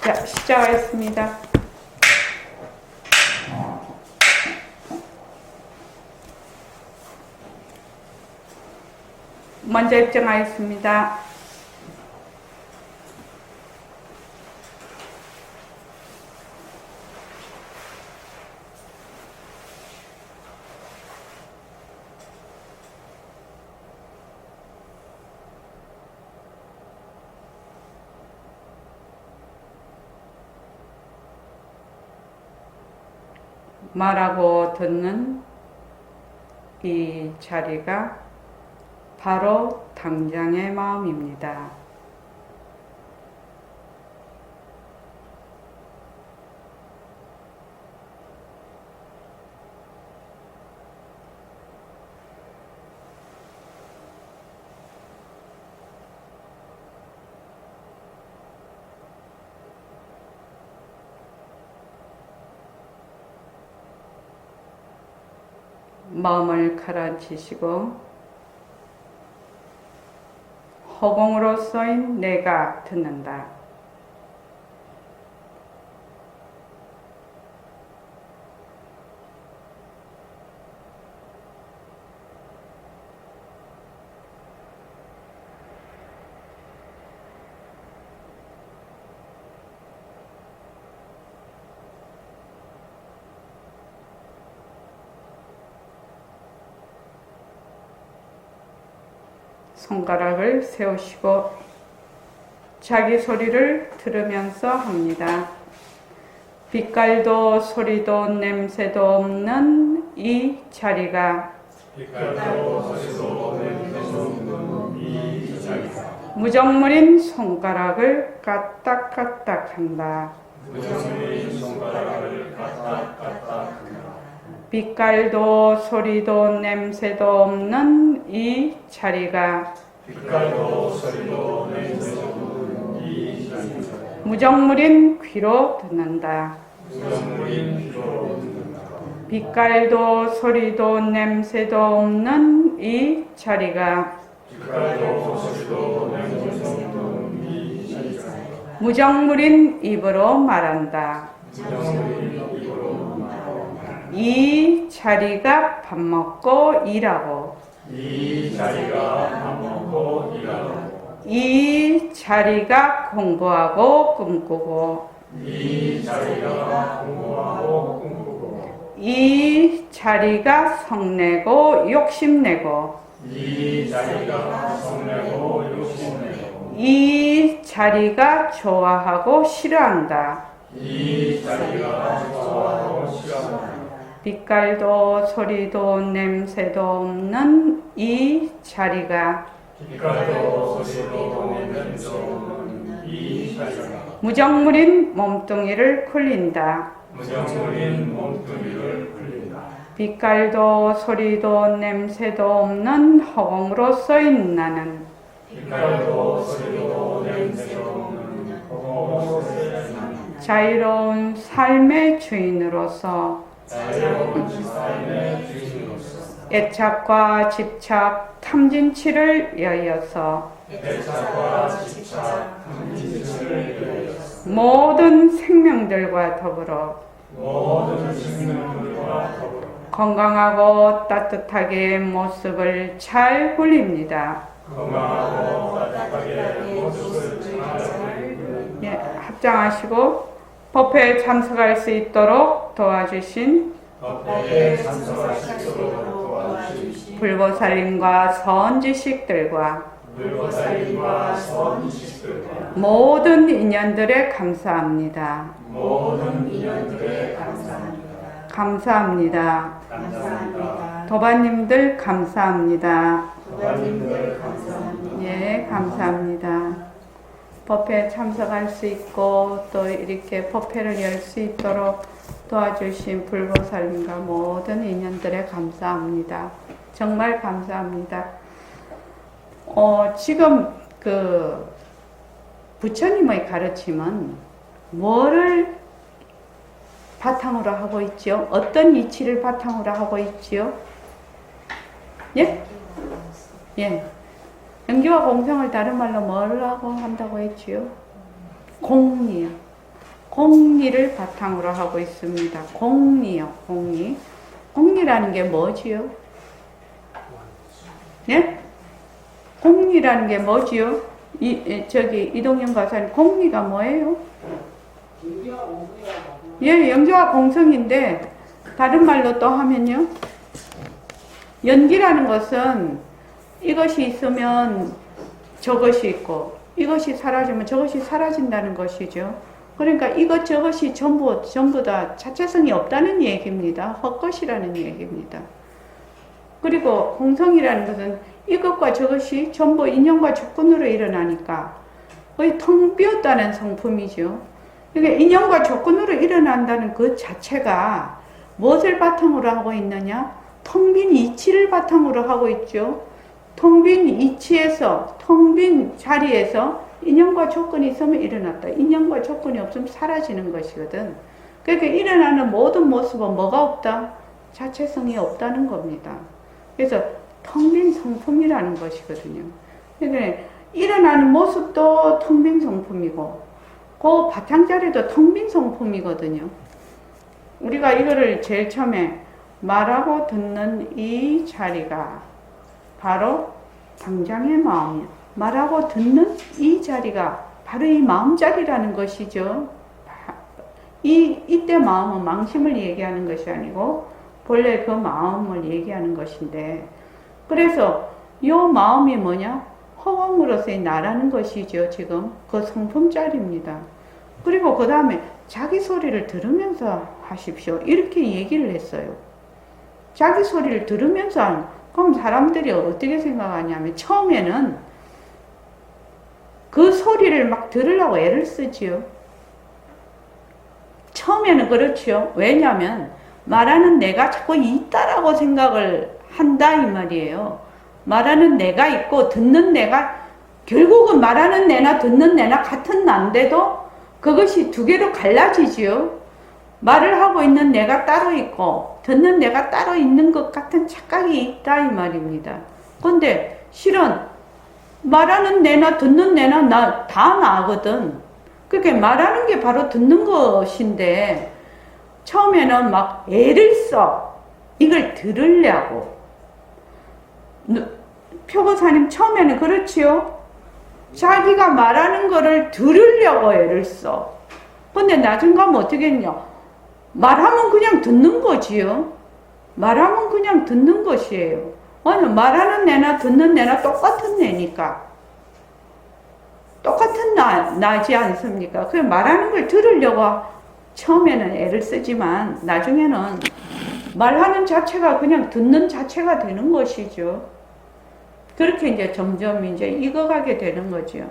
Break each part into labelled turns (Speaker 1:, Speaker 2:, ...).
Speaker 1: 자, 시작하겠습니다. 먼저 입장하겠습니다. 말하고 듣는 이 자리가 바로 당장의 마음입니다. 마음을 가라앉히시고 허공으로 쏘인 내가 듣는다. 손가락을 세우시고 자기 소리를 들으면서 합니다. 빛깔도 소리도 냄새도 없는 이 자리가 무정물인 손가락을 까딱까딱한다. 빛깔도 소리도 냄새도 없는 이 자리가 무정물인 귀로 듣는다. 빛깔도 소리도 냄새도 없는 이 자리가 무정물인 입으로 말한다. 이 자리가 밥 먹고 일하고 이 자리가 공부하고 꿈꾸고 이 자리가 성내고 욕심내고 이 자리가 좋아하고 싫어한다. 빛깔도 소리도 냄새도 없는 이 자리가 무정물인 몸뚱이를 굴린다. 빛깔도 소리도 냄새도 없는 허공으로 쏘인 나는 자유로운 삶의 주인으로서 애착과 집착, 탐진치를 여여서 모든 생명들과 더불어 건강하고 따뜻하게 모습을 잘 굴립니다. 예, 합장하시고 법회에 참석할 수 있도록 도와주신 불보살님과 선지식들과 모든 인연들에 감사합니다. 감사합니다. 도반님들 감사합니다. 예, 감사합니다. 법회에 참석할 수 있고 또 이렇게 법회를 열 수 있도록 도와주신 불보살님과 모든 인연들에 감사합니다. 정말 감사합니다. 지금 그 부처님의 가르침은 뭐를 바탕으로 하고 있죠? 어떤 이치를 바탕으로 하고 있지요? 예? 예. 연기와 공성을 다른 말로 뭐라고 한다고 했지요? 공이요. 공리를 바탕으로 하고 있습니다. 공리요, 공리. 공리라는 게 뭐지요? 예? 공리라는 게 뭐지요? 이동영 가사님, 공리가 뭐예요? 예, 영재와 공성인데, 다른 말로 또 하면요. 연기라는 것은 이것이 있으면 저것이 있고, 이것이 사라지면 저것이 사라진다는 것이죠. 그러니까 이것 저것이 전부 다 자체성이 없다는 얘기입니다. 헛것이라는 얘기입니다. 그리고 공성이라는 것은 이것과 저것이 전부 인연과 조건으로 일어나니까 거의 텅 비었다는 성품이죠. 그러니까 인연과 조건으로 일어난다는 그 자체가 무엇을 바탕으로 하고 있느냐? 텅 빈 이치를 바탕으로 하고 있죠. 텅 빈 이치에서, 텅 빈 자리에서 인연과 조건이 있으면 일어났다. 인연과 조건이 없으면 사라지는 것이거든. 그러니까 일어나는 모든 모습은 뭐가 없다? 자체성이 없다는 겁니다. 그래서 텅 빈 성품이라는 것이거든요. 그러니까 일어나는 모습도 텅 빈 성품이고, 그 바탕자리도 텅 빈 성품이거든요. 우리가 이거를 제일 처음에 말하고 듣는 이 자리가 바로 당장의 마음이야. 말하고 듣는 이 자리가 바로 이 마음자리라는 것이죠. 이때 마음은 망심을 얘기하는 것이 아니고 본래 그 마음을 얘기하는 것인데, 그래서 이 마음이 뭐냐? 허공으로서의 나라는 것이죠. 지금 그 성품자리입니다. 그리고 그 다음에 자기 소리를 들으면서 하십시오. 이렇게 얘기를 했어요. 자기 소리를 들으면서, 그럼 사람들이 어떻게 생각하냐면 처음에는 그 소리를 막 들으려고 애를 쓰지요. 처음에는 그렇지요. 왜냐하면 말하는 내가 자꾸 있다라고 생각을 한다 이 말이에요. 말하는 내가 있고 듣는 내가, 결국은 말하는 내나 듣는 내나 같은 난데도 그것이 두 개로 갈라지지요. 말을 하고 있는 내가 따로 있고 듣는 내가 따로 있는 것 같은 착각이 있다 이 말입니다. 근데 실은 말하는 내나 듣는 내나 다 나거든. 그게 말하는 게 바로 듣는 것인데 처음에는 막 애를 써. 이걸 들으려고. 표고사님 처음에는 그렇지요. 자기가 말하는 거를 들으려고 애를 써. 근데 나중 가면 어떻게 했냐? 말하면 그냥 듣는 거지요. 말하면 그냥 듣는 것이에요. 아니, 말하는 내나 듣는 내나 똑같은 내니까. 똑같은 나지 않습니까? 그 말하는 걸 들으려고 처음에는 애를 쓰지만 나중에는 말하는 자체가 그냥 듣는 자체가 되는 것이죠. 그렇게 이제 점점 이제 익어가게 되는 거죠.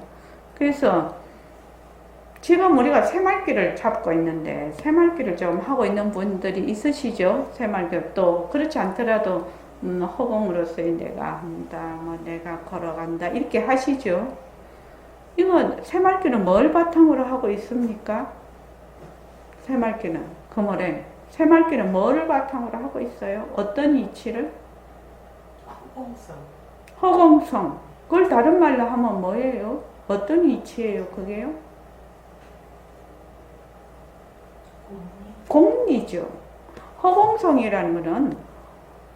Speaker 1: 그래서 지금 우리가 새말귀를 잡고 있는데 새말귀를 좀 하고 있는 분들이 있으시죠? 새말귀 또 그렇지 않더라도 허공으로서의 내가 한다, 뭐 내가 걸어간다 이렇게 하시죠. 이거 새말귀는 뭘 바탕으로 하고 있습니까? 새말귀는 그물에 새말귀는 뭐를 바탕으로 하고 있어요? 어떤 이치를?
Speaker 2: 허공성.
Speaker 1: 허공성. 그걸 다른 말로 하면 뭐예요? 어떤 이치예요? 그게요? 공리죠. 허공성이라는 것은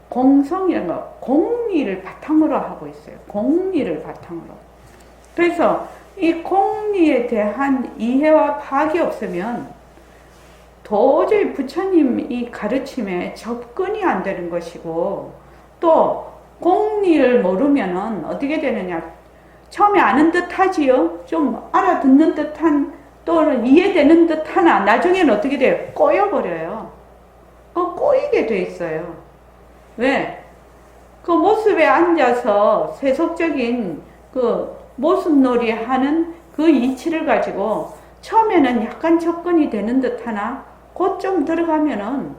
Speaker 1: 공성이라는 거, 공리를 바탕으로 하고 있어요. 공리를 바탕으로. 그래서 이 공리에 대한 이해와 파악이 없으면 도저히 부처님 이 가르침에 접근이 안 되는 것이고, 또 공리를 모르면은 어떻게 되느냐? 처음에 아는 듯 하지요? 좀 알아듣는 듯한, 또는 이해되는 듯 하나, 나중에는 어떻게 돼요? 꼬여버려요. 꼬이게 돼 있어요. 왜? 그 모습에 앉아서 세속적인 그 모습놀이 하는 그 이치를 가지고 처음에는 약간 접근이 되는 듯 하나, 곧 좀 들어가면은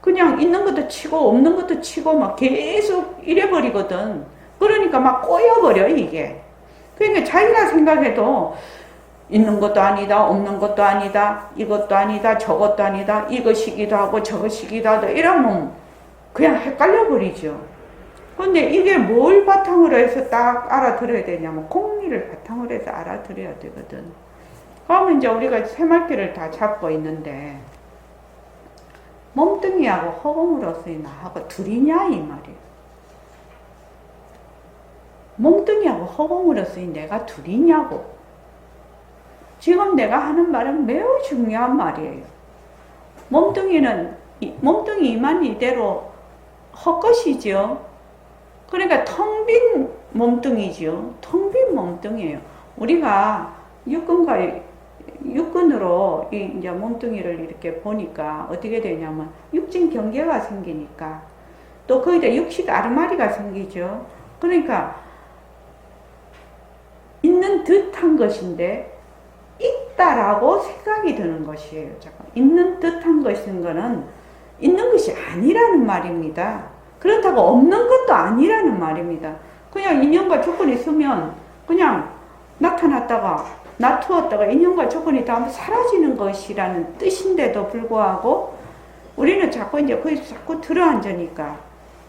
Speaker 1: 그냥 있는 것도 치고 없는 것도 치고 막 계속 이래버리거든. 그러니까 막 꼬여버려, 이게. 그러니까 자기가 생각해도 있는 것도 아니다, 없는 것도 아니다, 이것도 아니다, 저것도 아니다, 이것이기도 하고 저것이기도 하다, 이러면 그냥 헷갈려버리죠. 근데 이게 뭘 바탕으로 해서 딱 알아들어야 되냐면 공리를 바탕으로 해서 알아들어야 되거든. 그러면 이제 우리가 새말귀를 다 잡고 있는데 몸뚱이하고 허공으로서의 나하고 둘이냐 이 말이에요. 몸뚱이하고 허공으로서의 내가 둘이냐고. 지금 내가 하는 말은 매우 중요한 말이에요. 몸뚱이만 이대로 헛것이죠. 그러니까 텅 빈 몸뚱이죠. 텅 빈 몸뚱이에요. 우리가 육근으로 이제 몸뚱이를 이렇게 보니까 어떻게 되냐면 육진 경계가 생기니까 또 거기다 육식 아르마리가 생기죠. 그러니까 있는 듯한 것인데 있다라고 생각이 드는 것이에요. 잠깐. 있는 듯한 것인 거는 있는 것이 아니라는 말입니다. 그렇다고 없는 것도 아니라는 말입니다. 그냥 인연과 조건이 있으면 그냥 나타났다가 놔두었다가 인연과 조건이 다 사라지는 것이라는 뜻인데도 불구하고 우리는 자꾸 이제 거기서 자꾸 들어앉으니까.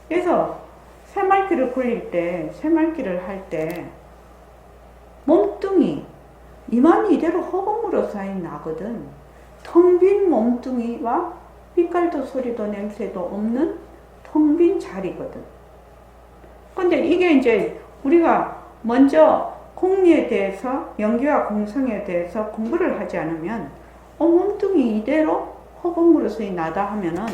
Speaker 1: 그래서 새말귀를 굴릴 때, 새말귀를 할 때 몸뚱이 이만 이대로 허공으로 쌓인 나거든. 텅 빈 몸뚱이와 빛깔도 소리도 냄새도 없는 텅 빈 자리거든. 근데 이게 이제 우리가 먼저 공리에 대해서, 연기와 공성에 대해서 공부를 하지 않으면 몸뚱이 이대로 허공으로서의 나다 하면은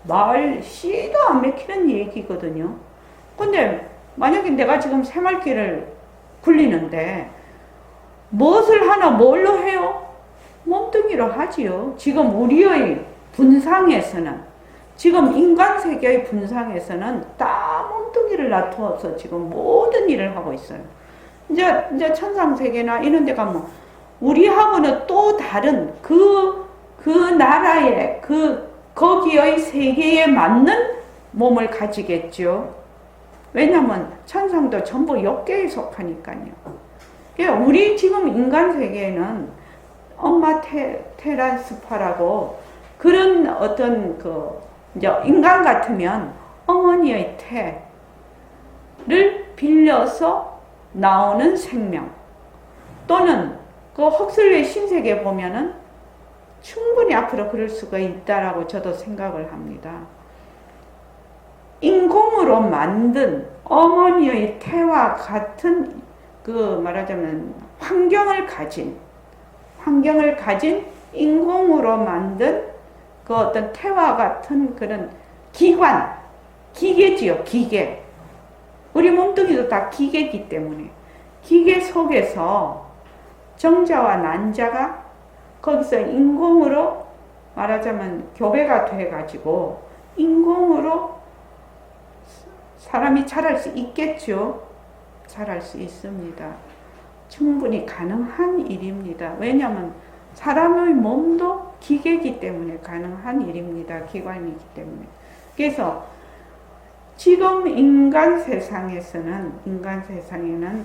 Speaker 1: 말 씨도 안 맥히는 얘기거든요. 근데 만약에 내가 지금 새말귀를 굴리는데 무엇을 하나 뭘로 해요? 몸뚱이로 하지요. 지금 우리의 분상에서는, 지금 인간 세계의 분상에서는 다 몸뚱이를 놔두어서 지금 모든 일을 하고 있어요. 이제 천상 세계나 이런 데 가면 우리하고는 또 다른 그 나라의 거기의 세계에 맞는 몸을 가지겠죠. 왜냐면 천상도 전부 역계에 속하니까요. 우리 지금 인간 세계에는 엄마 테라스파라고 그런 어떤 이제 인간 같으면 어머니의 태를 빌려서 나오는 생명, 또는 헉슬리의 신세계 보면은 충분히 앞으로 그럴 수가 있다라고 저도 생각을 합니다. 인공으로 만든 어머니의 태와 같은 말하자면 환경을 가진 인공으로 만든 어떤 태와 같은 그런 기계지요, 기계. 우리 몸뚱이도 다 기계이기 때문에 기계 속에서 정자와 난자가 거기서 인공으로 말하자면 교배가 돼가지고 인공으로 사람이 자랄 수 있겠죠. 자랄 수 있습니다. 충분히 가능한 일입니다. 왜냐하면 사람의 몸도 기계이기 때문에 가능한 일입니다. 기관이기 때문에. 그래서 지금 인간 세상에는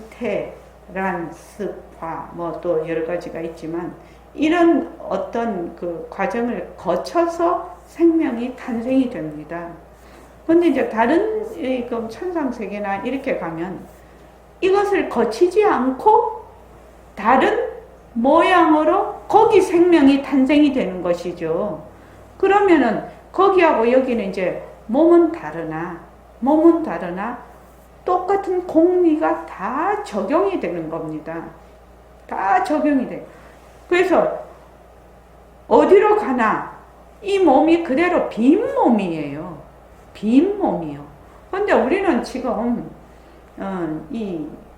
Speaker 1: 태, 란, 습화, 또 여러 가지가 있지만 이런 어떤 과정을 거쳐서 생명이 탄생이 됩니다. 근데 이제 다른 천상세계나 이렇게 가면 이것을 거치지 않고 다른 모양으로 거기 생명이 탄생이 되는 것이죠. 그러면은 거기하고 여기는 이제 몸은 다르나 똑같은 공리가 다 적용이 되는 겁니다. 다 적용이 돼요. 그래서 어디로 가나 이 몸이 그대로 빈 몸이에요. 빈 몸이요. 근데 우리는 지금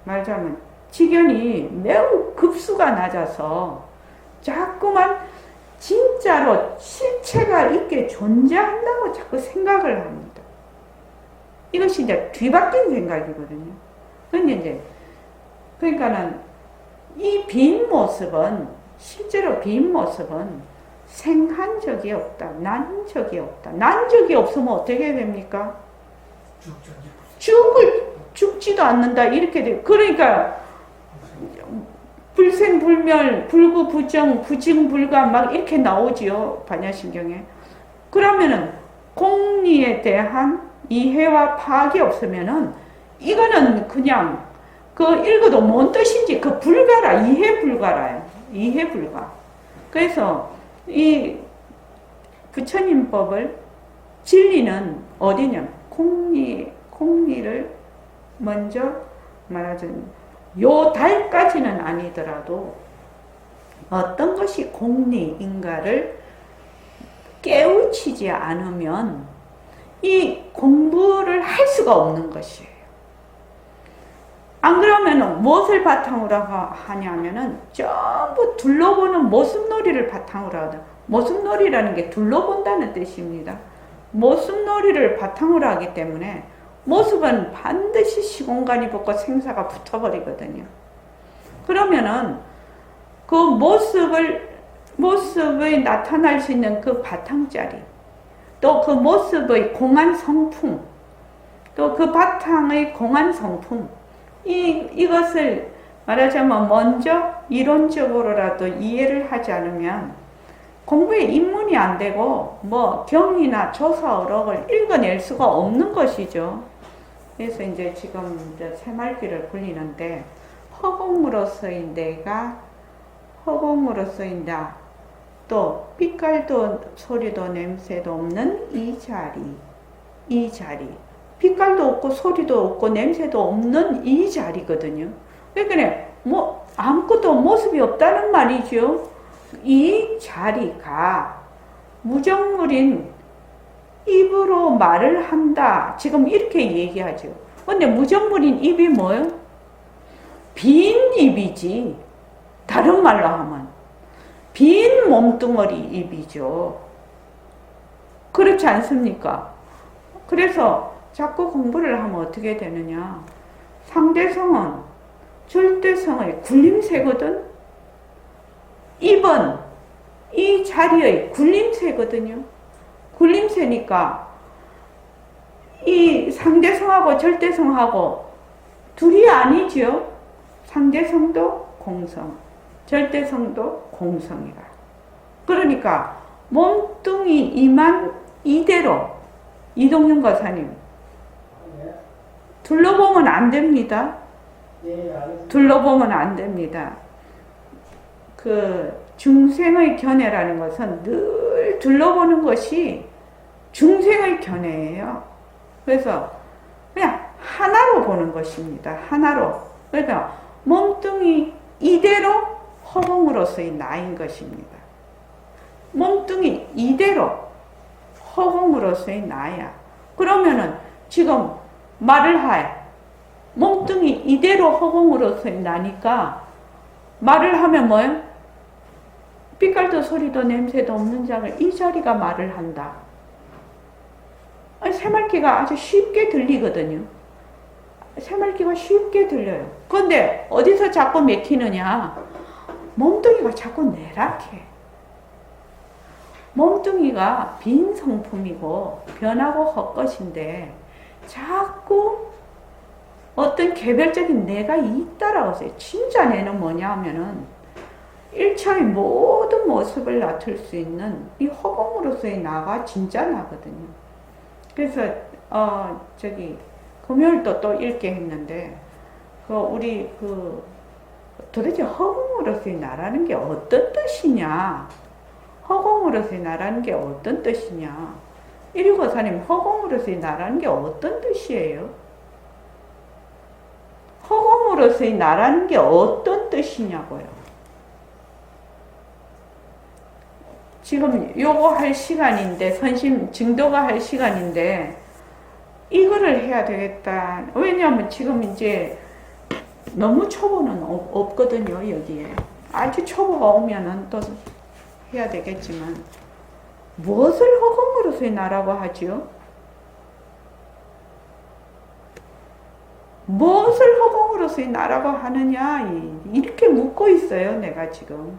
Speaker 1: 말하자면 지견이 매우 급수가 낮아서 자꾸만 진짜로 실체가 있게 존재한다고 자꾸 생각을 합니다. 이것이 이제 뒤바뀐 생각이거든요. 근데 이제 그러니까는 이 빈 모습은 실제로 빈 모습은 생한 적이 없다. 난 적이 없다. 난 적이 없으면 어떻게 됩니까? 죽지도 않는다. 이렇게 돼. 그러니까 불생불멸, 불구부정, 부징불가 막 이렇게 나오지요. 반야신경에. 그러면은 공리에 대한 이해와 파악이 없으면은 이거는 그냥 읽어도 뭔 뜻인지 불가라. 이해 불가라요. 이해 불가. 그래서 이 부처님법을 진리는 어디냐? 공리를 먼저 말하자면 요 달까지는 아니더라도 어떤 것이 공리인가를 깨우치지 않으면 이 공부를 할 수가 없는 것이에요. 안 그러면 무엇을 바탕으로 하냐면은 전부 둘러보는 모습놀이를 바탕으로 하다. 모습놀이라는 게 둘러본다는 뜻입니다. 모습놀이를 바탕으로 하기 때문에 모습은 반드시 시공간이 붙고 생사가 붙어버리거든요. 그러면은 그 모습의 나타날 수 있는 그 바탕자리, 또 그 모습의 공안 성품, 또 그 바탕의 공안 성품, 이것을 말하자면 먼저 이론적으로라도 이해를 하지 않으면 공부에 입문이 안 되고 뭐 경리나 조사 어록을 읽어낼 수가 없는 것이죠. 그래서 이제 지금 이제 새말귀를 굴리는데 허공으로서의 내가 허공으로서의 나, 또 빛깔도 소리도 냄새도 없는 이 자리 빛깔도 없고 소리도 없고 냄새도 없는 이 자리거든요. 그러니까 뭐 아무것도 모습이 없다는 말이죠. 이 자리가 무정물인 입으로 말을 한다. 지금 이렇게 얘기하죠. 근데 무정물인 입이 뭐예요? 빈 입이지. 다른 말로 하면 빈 몸뚱어리 입이죠. 그렇지 않습니까? 그래서 자꾸 공부를 하면 어떻게 되느냐. 상대성은 절대성의 굴림새거든. 입은 이 자리의 굴림새거든요. 굴림새니까 이 상대성하고 절대성하고 둘이 아니죠. 상대성도 공성, 절대성도 공성이라. 그러니까 몸뚱이 이만 이대로 이동윤 거사님 둘러보면 안 됩니다. 둘러보면 안 됩니다. 그 중생의 견해라는 것은 늘 둘러보는 것이 중생의 견해예요. 그래서 그냥 하나로 보는 것입니다. 하나로. 그러니까 몸뚱이 이대로 허공으로서의 나인 것입니다. 몸뚱이 이대로 허공으로서의 나야. 그러면은 지금 말을 해. 몸뚱이 이대로 허공으로서의 나니까 말을 하면 뭐예요? 빛깔도 소리도 냄새도 없는 자를 이 자리가 말을 한다. 새말귀가 아주 쉽게 들리거든요. 새말귀가 쉽게 들려요. 그런데 어디서 자꾸 맥히느냐? 몸뚱이가 자꾸 내락해. 몸뚱이가 빈 성품이고 변하고 헛것인데 자꾸 어떤 개별적인 내가 있다라고 해요. 진짜 내는 뭐냐 하면은 일체의 모든 모습을 나타낼 수 있는 이 허공으로서의 나가 진짜 나거든요. 그래서 금요일도 또 읽게 했는데 우리 도대체 허공으로서의 나라는 게 어떤 뜻이냐? 허공으로서의 나라는 게 어떤 뜻이냐? 169사님, 허공으로서의 나라는 게 어떤 뜻이에요? 허공으로서의 나라는 게 어떤 뜻이냐고요? 지금 요거 할 시간인데, 선심 증도가 할 시간인데, 이거를 해야 되겠다. 왜냐하면 지금 이제 너무 초보는 없거든요, 여기에. 아주 초보가 오면은 또 해야 되겠지만, 무엇을 허공으로서의 나라고 하지요? 무엇을 허공으로서의 나라고 하느냐? 이렇게 묻고 있어요, 내가 지금.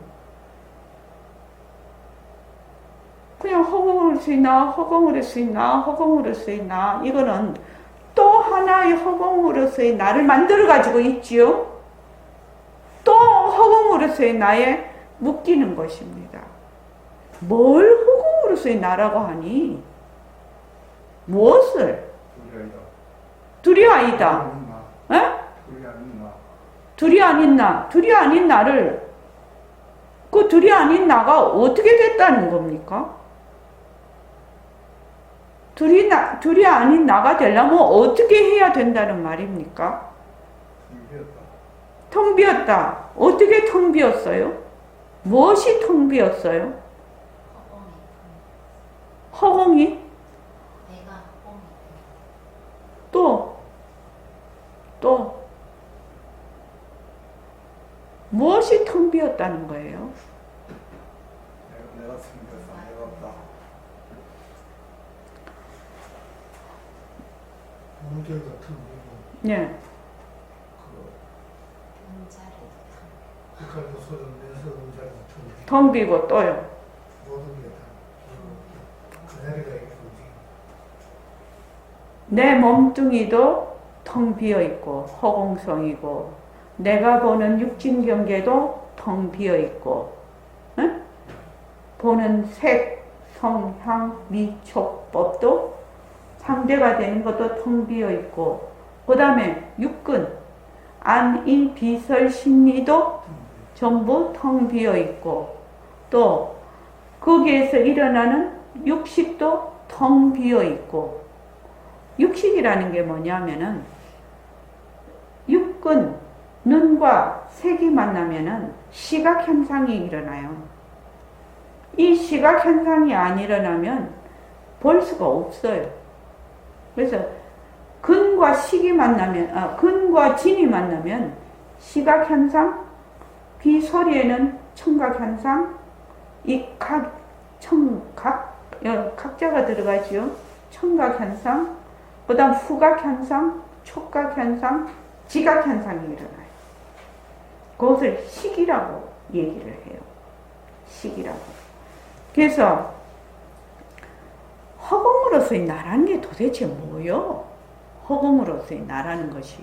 Speaker 1: 그냥 허공으로서의 나, 허공으로서의 나, 허공으로서의 나. 이거는 또 하나의 허공으로서의 나를 만들어가지고 있지요? 또 허공으로서의 나에 묶이는 것입니다. 뭘 허공으로서의 나라고 하니? 무엇을? 둘이 아니다. 에? 둘이 아닌 나. 둘이 아닌 나를 그 둘이 아닌 나가 어떻게 됐다는 겁니까? 둘이 아닌 나가 되려면 어떻게 해야 된다는 말입니까? 텅 비었다. 어떻게 텅 비었어요? 무엇이 텅 비었어요? 허공이?
Speaker 3: 내가 허공이.
Speaker 1: 또 무엇이 텅 비었다는 거예요?
Speaker 2: 내가 생겨서 내가 없다.
Speaker 4: 무대 같은 경우
Speaker 1: 네.
Speaker 3: 음자리도
Speaker 4: 북한도 소련에서 의자를 텅
Speaker 1: 텅 비고 또요.
Speaker 4: 모든 게다 그 자리가 있고
Speaker 1: 내 몸뚱이도 텅 비어 있고 허공성이고 내가 보는 육진 경계도 텅 비어 있고 응? 보는 색, 성, 향, 미, 촉법도 상대가 되는 것도 텅 비어 있고 그 다음에 육근, 안, 이, 비설, 심리도 전부 텅 비어 있고 또 거기에서 일어나는 육식도 텅 비어 있고 육식이라는 게 뭐냐면은 육근, 눈과 색이 만나면은 시각 현상이 일어나요. 이 시각 현상이 안 일어나면 볼 수가 없어요. 그래서 근과 식이 만나면, 근과 진이 만나면 시각 현상, 귀 소리에는 청각 현상, 이 각자가 들어가지요. 청각 현상, 그 다음 후각 현상, 촉각 현상, 지각 현상이 일어나요. 그것을 식이라고 얘기를 해요. 식이라고. 그래서 허공으로서의 나라는 게 도대체 뭐요? 허공으로서의 나라는 것이.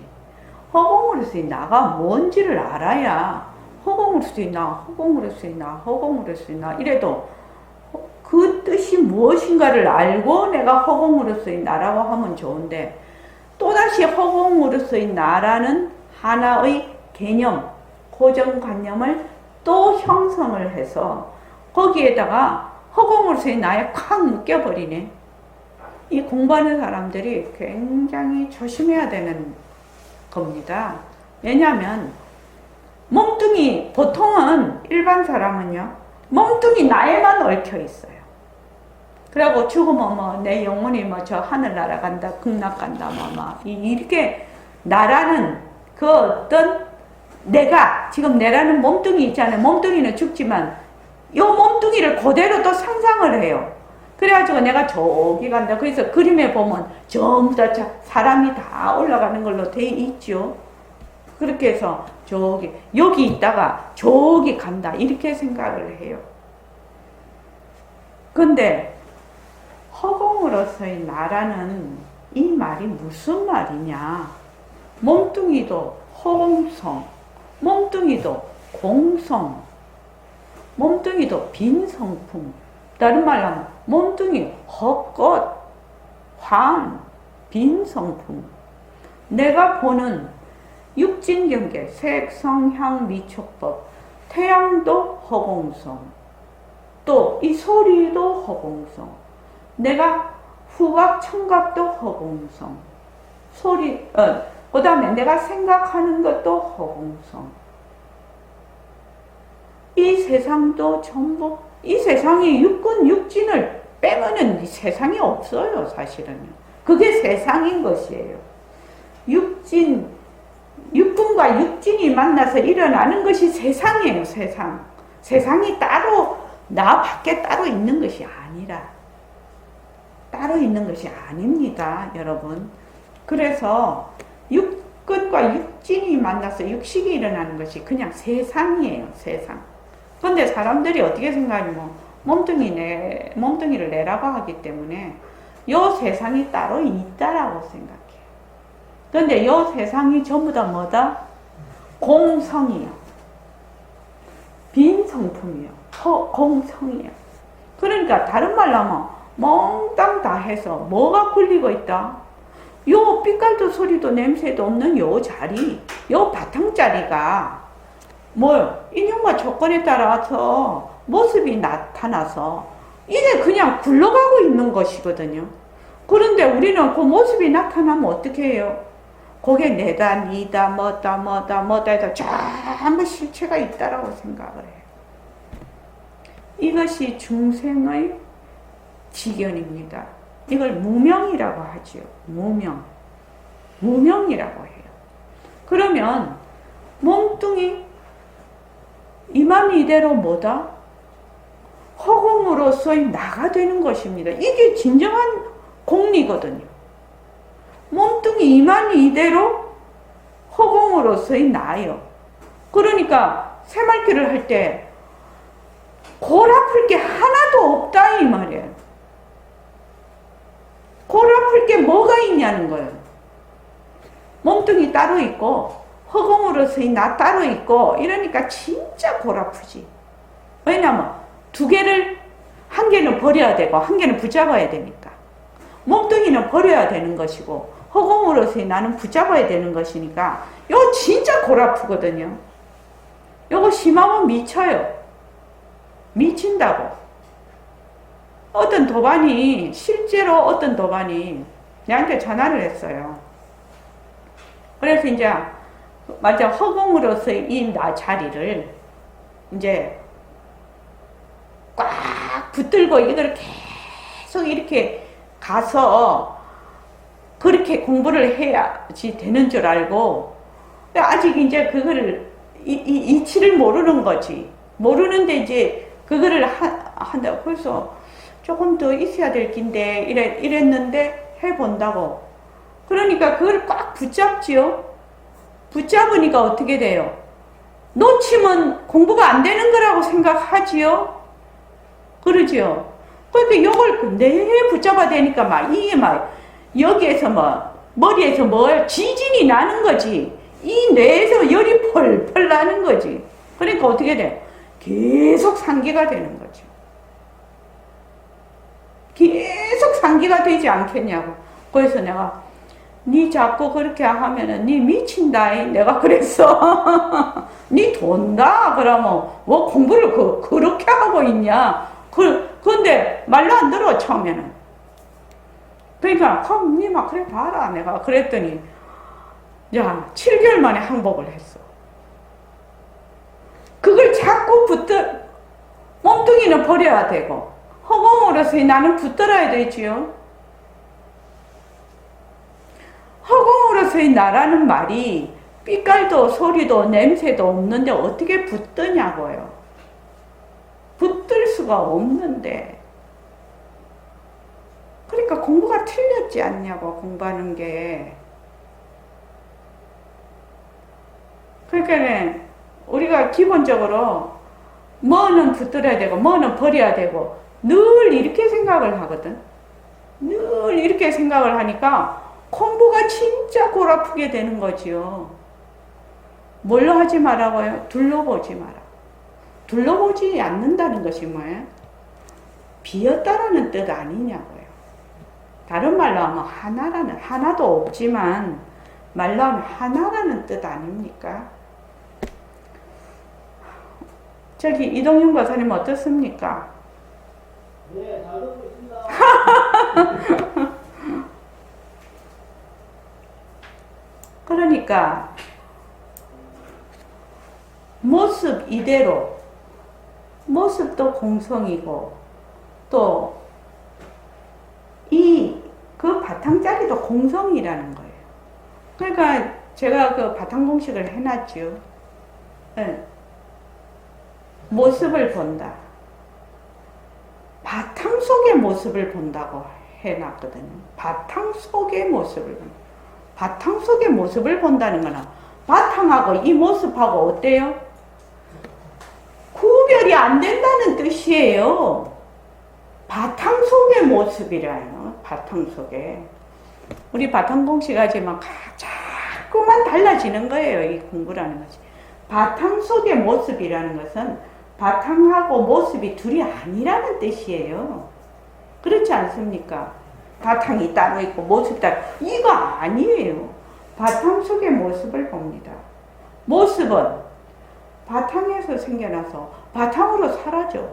Speaker 1: 허공으로서의 나가 뭔지를 알아야 허공으로서의 나, 허공으로서의 나, 허공으로서의 나 이래도 그 뜻이 무엇인가를 알고 내가 허공으로서의 나라고 하면 좋은데 또다시 허공으로서의 나라는 하나의 개념, 고정관념을 또 형성을 해서 거기에다가 허공으로서의 나에 콱 묶여버리네. 이 공부하는 사람들이 굉장히 조심해야 되는 겁니다. 왜냐하면 몸뚱이, 보통은 일반 사람은요 몸뚱이 나에만 얽혀 있어요. 그리고 죽으면 뭐 내 영혼이 뭐 저 하늘 날아간다, 극락 간다, 이렇게 나라는 그 어떤 내가 지금 내라는 몸뚱이 있잖아요. 몸뚱이는 죽지만 이 몸뚱이를 그대로 또 상상을 해요. 그래가지고 내가 저기 간다. 그래서 그림에 보면 전부 다 사람이 다 올라가는 걸로 돼 있죠. 그렇게 해서 저기 여기 있다가 저기 간다 이렇게 생각을 해요. 근데 허공으로서의 나라는 이 말이 무슨 말이냐? 몸뚱이도 허공성, 몸뚱이도 공성, 몸뚱이도 빈성품. 다른 말로 하면 몸뚱이 헛것, 황, 빈성품. 내가 보는 육진경계, 색, 성, 향, 미촉법, 태양도 허공성, 또 이 소리도 허공성, 내가 후각, 청각도 허공성, 그 다음에 내가 생각하는 것도 허공성. 이 세상도 전부, 이 세상이 육군, 육진을 빼면은 이 세상이 없어요, 사실은. 그게 세상인 것이에요. 육군과 육진이 만나서 일어나는 것이 세상이에요, 세상. 세상이 따로, 나 밖에 따로 있는 것이 아니라. 따로 있는 것이 아닙니다, 여러분. 그래서 육근과 육진이 만나서 육식이 일어나는 것이 그냥 세상이에요, 세상. 그런데 사람들이 어떻게 생각하냐면 몸뚱이를 내라고 하기 때문에 요 세상이 따로 있다라고 생각해요. 그런데 요 세상이 전부 다 뭐다? 공성이요. 빈성품이요. 공성이요. 그러니까 다른 말로 하면 몽땅 다 해서 뭐가 굴리고 있다? 요 빛깔도 소리도 냄새도 없는 요 자리, 요 바탕자리가 뭐요? 인연과 조건에 따라서 모습이 나타나서 이게 그냥 굴러가고 있는 것이거든요. 그런데 우리는 그 모습이 나타나면 어떻게 해요? 그게 내다, 니다, 뭐다 해서 전부 실체가 있다라고 생각을 해요. 이것이 중생의 지견입니다. 이걸 무명이라고 하지요. 무명이라고 해요. 그러면 몸뚱이 이만 이대로 뭐다? 허공으로서의 나가 되는 것입니다. 이게 진정한 공리거든요. 몸뚱이 이만 이대로 허공으로서의 나요. 그러니까 새말귀를 할 때 골 아플 게 하나도 없다 이 말이에요. 골 아플 게 뭐가 있냐는 거예요. 몸뚱이 따로 있고 허공으로서의 나 따로 있고 이러니까 진짜 골 아프지. 왜냐면 두 개를 한 개는 버려야 되고 한 개는 붙잡아야 되니까. 몸뚱이는 버려야 되는 것이고 허공으로서의 나는 붙잡아야 되는 것이니까 이거 진짜 골 아프거든요. 이거 심하면 미쳐요. 미친다고. 실제로 어떤 도반이 내한테 전화를 했어요. 그래서 이제 맞아 허공으로서의 이 나 자리를 이제 꽉 붙들고 이걸 계속 이렇게 가서 그렇게 공부를 해야지 되는 줄 알고 아직 이제 그거를 이치를 모르는 거지. 모르는데 이제 그거를 한다. 그래서 조금 더 있어야 될 낀데 이랬는데 해본다고. 그러니까 그걸 꽉 붙잡지요. 붙잡으니까 어떻게 돼요? 놓치면 공부가 안 되는 거라고 생각하지요. 그러지요. 그러니까 이걸 내 붙잡아야 되니까 이게 여기에서 머리에서 지진이 나는 거지. 이 뇌에서 열이 펄펄 나는 거지. 그러니까 어떻게 돼? 계속 상기가 되는 거죠. 계속 상기가 되지 않겠냐고. 그래서 내가 니 자꾸 그렇게 하면은 니 미친다. 내가 그랬어. 니 돈다. 그러면 뭐 공부를 그렇게 하고 있냐. 근데 말로 안 들어 처음에는. 그러니까 그럼 니 막 그래 봐라. 내가 그랬더니 야 7개월 만에 항복을 했어. 그걸 자꾸 몸뚱이는 버려야 되고 허공으로서의 나는 붙들어야 되지요. 허공으로서의 나라는 말이 빛깔도 소리도 냄새도 없는데 어떻게 붙드냐고요. 붙들 수가 없는데. 그러니까 공부가 틀렸지 않냐고, 공부하는 게. 그러니까 우리가 기본적으로 뭐는 붙들어야 되고 뭐는 버려야 되고 늘 이렇게 생각을 하거든. 늘 이렇게 생각을 하니까 공부가 진짜 골 아프게 되는 거지요. 뭘로 하지 말라고요? 둘러보지 마라. 둘러보지 않는다는 것이 뭐예요? 비었다라는 뜻 아니냐고요. 다른 말로 하면 하나도 없지만 말로 하면 하나라는 뜻 아닙니까? 저기 이동윤 박사님 어떻습니까?
Speaker 5: 네, 잘 듣고 있습니다.
Speaker 1: 그러니까 모습 이대로 모습도 공성이고 또 그 바탕자리도 공성이라는 거예요. 그러니까 제가 그 바탕 공식을 해놨죠. 네. 모습을 본다. 바탕 속의 모습을 본다고 해놨거든요. 바탕 속의 모습을 본다. 바탕 속의 모습을 본다는 거는 바탕하고 이 모습하고 어때요? 구별이 안 된다는 뜻이에요. 바탕 속의 모습이라요. 바탕 속에. 우리 바탕 공식 하지만 자꾸만 달라지는 거예요. 이 공부라는 것이. 바탕 속의 모습이라는 것은 바탕하고 모습이 둘이 아니라는 뜻이에요. 그렇지 않습니까? 바탕이 따로 있고 모습 따로. 이거 아니에요. 바탕 속의 모습을 봅니다. 모습은 바탕에서 생겨나서 바탕으로 사라져.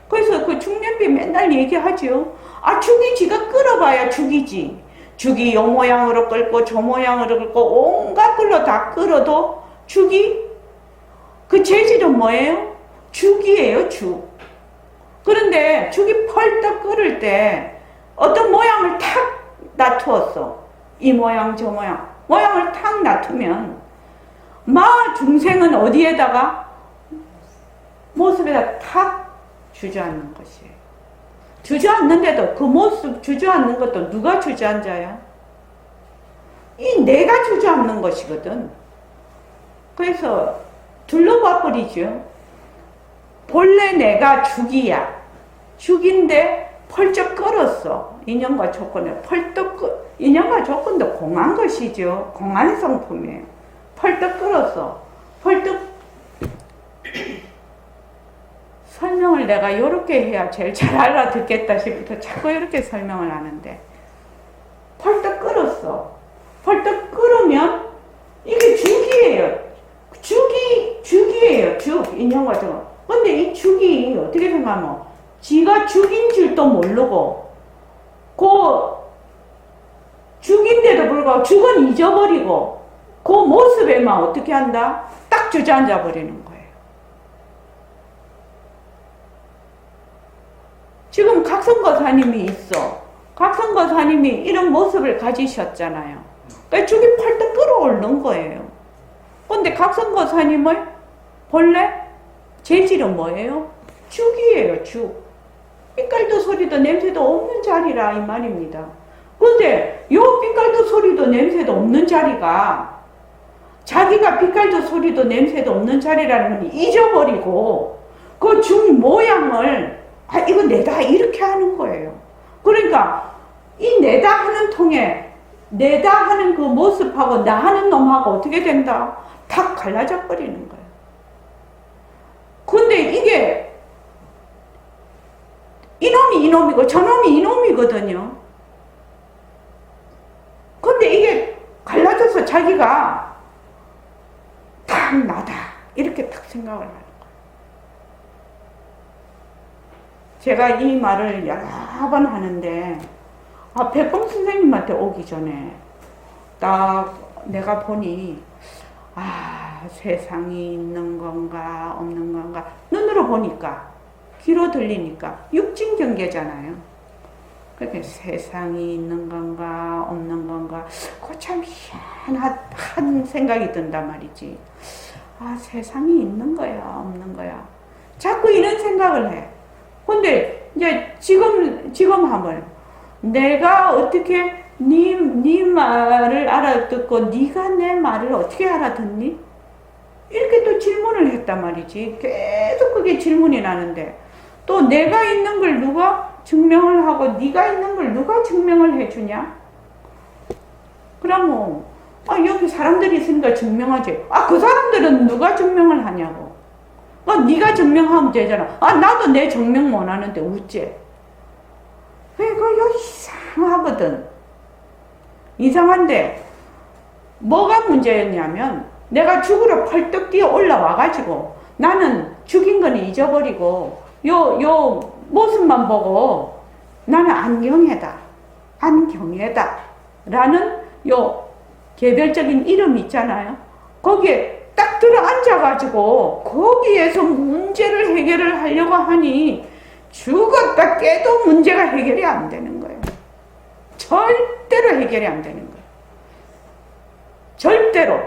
Speaker 1: 그래서 그 중년비 맨날 얘기하죠. 아, 죽이 지가 끌어봐야 죽이지. 죽이 요 모양으로 끌고 저 모양으로 끌고 온갖 걸로 다 끌어도 죽이 그 재질은 뭐예요? 죽이에요, 죽. 그런데 죽이 펄떡 끓을 때 어떤 모양을 탁 놔두었어. 이 모양 저 모양 모양을 탁 놔두면 마 중생은 어디에다가 모습에다 탁 주저앉는 것이에요. 주저앉는데도 그 모습 주저앉는 것도 누가 주저앉아요? 이 내가 주저앉는 것이거든. 그래서 둘러봐 버리죠. 본래 내가 죽이야. 죽인데 펄쩍 끓었어. 인연과 조건에 인연과 조건도 공한 것이죠. 공한 성품이에요. 펄떡 끓었어. 펄떡 설명을 내가 이렇게 해야 제일 잘 알아듣겠다 싶어서 자꾸 이렇게 설명을 하는데, 펄떡 끓었어. 펄떡 끓으면 이게 죽이에요. 죽이에요. 죽. 인연과 조건. 근데 이 죽이 어떻게 생각하면 지가 죽인 줄도 모르고 그 죽인데도 불구하고 죽은 잊어버리고 그 모습에만 어떻게 한다? 딱 주저앉아 버리는 거예요. 지금 각성거사님이 있어. 각성거사님이 이런 모습을 가지셨잖아요. 그러니까 죽이 펄떡 끌어오르는 거예요. 근데 각성거사님의 본래 재질은 뭐예요? 죽이에요, 죽. 빛깔도 소리도 냄새도 없는 자리라 이 말입니다. 근데 요 빛깔도 소리도 냄새도 없는 자리가 자기가 빛깔도 소리도 냄새도 없는 자리라는 건 잊어버리고 그 죽 모양을 이거 내다 이렇게 하는 거예요. 그러니까 이 내다 하는 통에 내다 하는 그 모습하고 나 하는 놈하고 어떻게 된다? 탁 갈라져 버리는 거예요. 근데 이게 이놈이 이놈이고 저놈이 이놈이거든요. 근데 이게 갈라져서 자기가 딱 나다 이렇게 딱 생각을 하는 거예요. 제가 이 말을 여러 번 하는데 백봉 선생님한테 오기 전에 딱 내가 보니 세상이 있는 건가 없는 건가 눈으로 보니까 귀로 들리니까 육진경계잖아요. 그렇게 세상이 있는 건가 없는 건가 그거 참 희한한 생각이 든단 말이지. 세상이 있는 거야 없는 거야 자꾸 이런 생각을 해. 근데 이제 지금 한번 내가 어떻게 네 말을 알아듣고 네가 내 말을 어떻게 알아듣니? 이렇게 또 질문을 했단 말이지. 계속 그게 질문이 나는데 또 내가 있는 걸 누가 증명을 하고 네가 있는 걸 누가 증명을 해주냐? 그럼 여기 사람들이 있으니까 증명하지. 그 사람들은 누가 증명을 하냐고. 네가 증명하면 되잖아. 나도 내 증명 못 하는데 어째? 그러니까 여기 이상하거든. 이상한데 뭐가 문제였냐면 내가 죽으러 펄떡 뛰어 올라와가지고 나는 죽인 건 잊어버리고 요 모습만 보고 나는 안경애다 라는 요 개별적인 이름이 있잖아요. 거기에 딱 들어 앉아가지고 거기에서 문제를 해결을 하려고 하니 죽었다 깨도 문제가 해결이 안 되는 거예요. 절대로 해결이 안 되는 거예요. 절대로.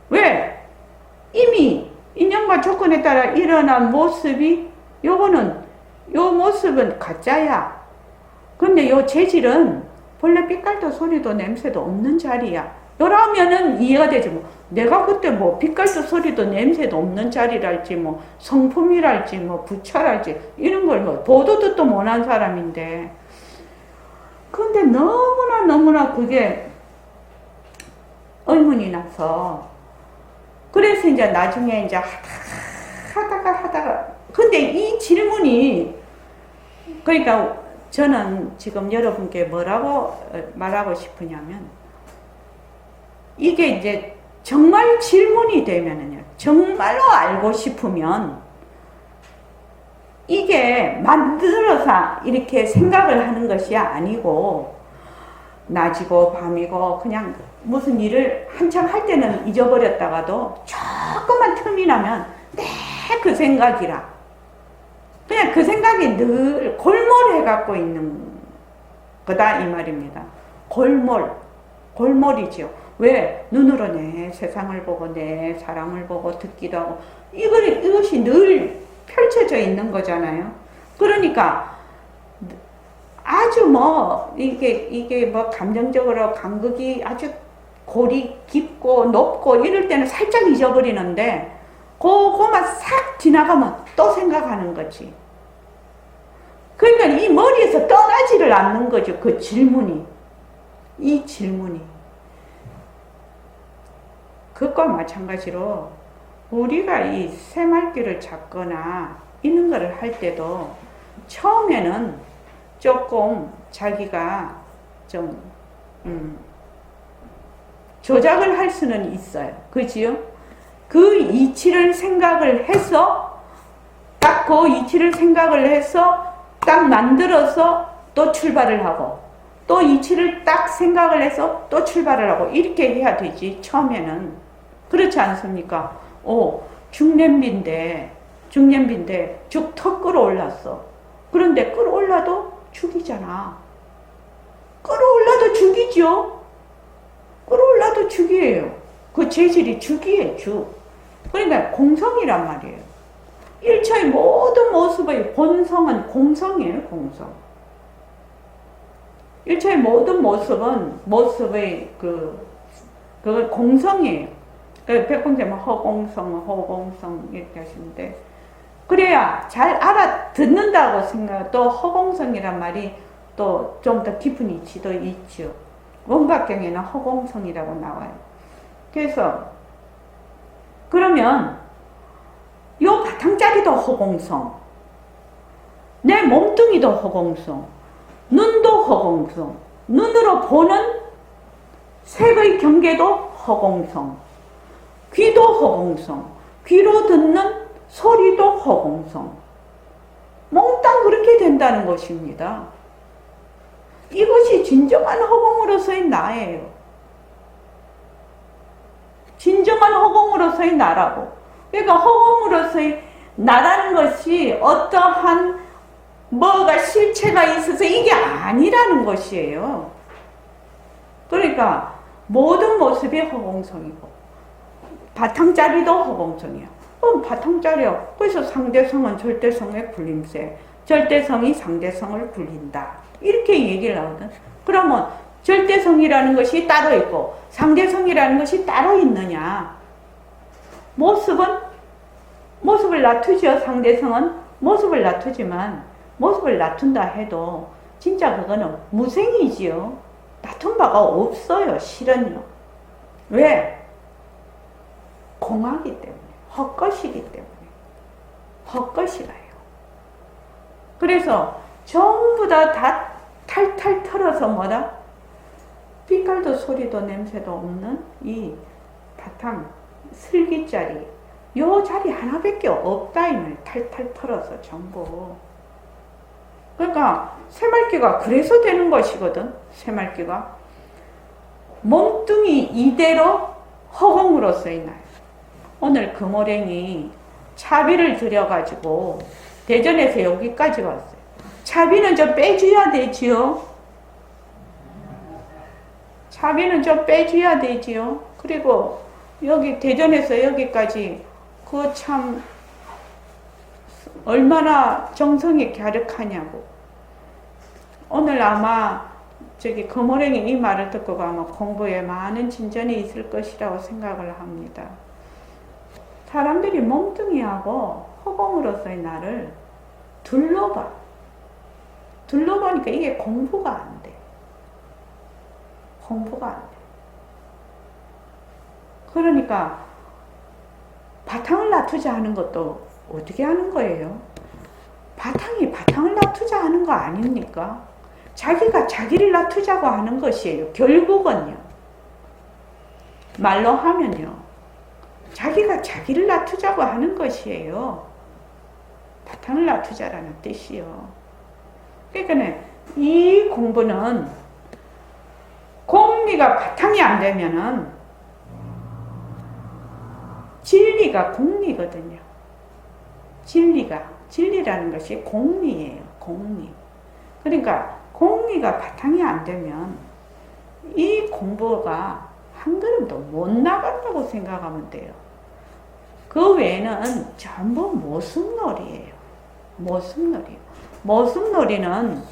Speaker 1: 왜? 이미 인연과 조건에 따라 일어난 모습이 요 모습은 가짜야. 근데 요 재질은 본래 빛깔도 소리도 냄새도 없는 자리야. 요라면은 이해가 되지 뭐. 내가 그때 뭐 빛깔도 소리도 냄새도 없는 자리랄지 뭐 성품이랄지 뭐 부처랄지 이런 걸 뭐 보도 듣도 못한 사람인데. 근데 너무나 그게 의문이 나서 그래서 이제 나중에 이제 하다가 근데 이 질문이 그러니까 저는 지금 여러분께 뭐라고 말하고 싶으냐면 이게 이제 정말 질문이 되면은요. 정말로 알고 싶으면 이게 만들어서 이렇게 생각을 하는 것이 아니고 낮이고 밤이고 그냥 무슨 일을 한참 할 때는 잊어버렸다가도 조금만 틈이 나면 내 그 생각이라 그냥 그 생각이 늘 골몰해갖고 있는 거다 이 말입니다. 골몰이지요. 왜? 눈으로 내 세상을 보고 내 사람을 보고 듣기도 하고 이것이 늘 펼쳐져 있는 거잖아요. 그러니까 아주 뭐 이게 뭐 감정적으로 간극이 아주 골이 깊고 높고 이럴 때는 살짝 잊어버리는데 그거만 싹 지나가면 또 생각하는 거지. 그러니까 이 머리에서 떠나지를 않는 거죠. 그 질문이. 이 질문이. 그것과 마찬가지로 우리가 이 새말귀를 잡거나 이런 거를 할 때도 처음에는 조금 자기가 좀 조작을 할 수는 있어요. 그지요? 그 이치를 생각을 해서 딱 그 이치를 생각을 해서 딱 만들어서 또 출발을 하고 또 이치를 딱 생각을 해서 또 출발을 하고 이렇게 해야 되지 처음에는. 그렇지 않습니까? 죽냄비인데 죽 턱 끌어올랐어. 그런데 끌어올라도 죽이잖아. 끌어올라도 죽이죠. 끌어올라도 죽이에요. 그 재질이 죽이에요. 죽. 그러니까 공성이란 말이에요. 일처의 모든 모습의 본성은 공성이에요. 공성. 일처의 모든 모습의 그걸 공성이에요. 백공자면 허공성 이렇게 하시는데 그래야 잘 알아듣는다고 생각. 또 허공성이란 말이 또 좀 더 깊은 이치도 있죠. 원각경에는 허공성이라고 나와요. 그래서 그러면 요 바탕짜리도 허공성, 내 몸뚱이도 허공성, 눈도 허공성, 눈으로 보는 색의 경계도 허공성, 귀도 허공성, 귀로 듣는 소리도 허공성. 몽땅 그렇게 된다는 것입니다. 이것이 진정한 허공으로서의 나예요. 진정한 허공으로서의 나라고. 그러니까 허공으로서의 나라는 것이 어떠한 뭐가 실체가 있어서 이게 아니라는 것이에요. 그러니까 모든 모습이 허공성이고 바탕짜리도 허공성이야. 그럼 바탕짜리야. 그래서 상대성은 절대성의 굴림세, 절대성이 상대성을 굴린다. 이렇게 얘기를 하거든. 그러면 절대성이라는 것이 따로 있고 상대성이라는 것이 따로 있느냐? 모습을 놔두죠. 상대성은 모습을 놔두지만 모습을 놔둔다 해도 진짜 그거는 무생이지요. 놔둔 바가 없어요. 실은요. 왜? 공하기 때문에, 헛것이기 때문에, 헛것이라요. 그래서 전부 다 탈탈 털어서 뭐다? 빛깔도 소리도 냄새도 없는 이 바탕 슬기자리, 요 자리 하나밖에 없다 이 말. 탈탈 털어서 전부. 그러니까 새말귀가 그래서 되는 것이거든. 새말귀가 몸뚱이 이대로 허공으로서의 날. 오늘 금오랭이 차비를 들여가지고 대전에서 여기까지 왔어요. 차비는 좀 빼줘야 되지요. 차비는 좀 빼줘야 되지요. 그리고 여기 대전에서 여기까지 그 참 얼마나 정성이 갸륵하냐고. 오늘 아마 저기 금오랭이 이 말을 듣고 아마 공부에 많은 진전이 있을 것이라고 생각을 합니다. 사람들이 몸뚱이하고 허공으로서의 나를 둘러봐. 둘러보니까 이게 공부가 안 돼. 공부가 안 돼. 그러니까 바탕을 놔두자 하는 것도 어떻게 하는 거예요? 바탕을 놔두자 하는 거 아닙니까? 자기가 자기를 놔두자고 하는 것이에요. 결국은요. 말로 하면요. 자기가 자기를 낮추자고 하는 것이에요. 바탕을 낮추자라는 뜻이요. 그러니까 이 공부는 공리가 바탕이 안 되면은 진리가 공리거든요. 진리라는 것이 공리예요. 공리. 그러니까 공리가 바탕이 안 되면 이 공부가 한 걸음도 못 나간다고 생각하면 돼요. 그 외에는 전부 모습놀이에요. 모습놀이는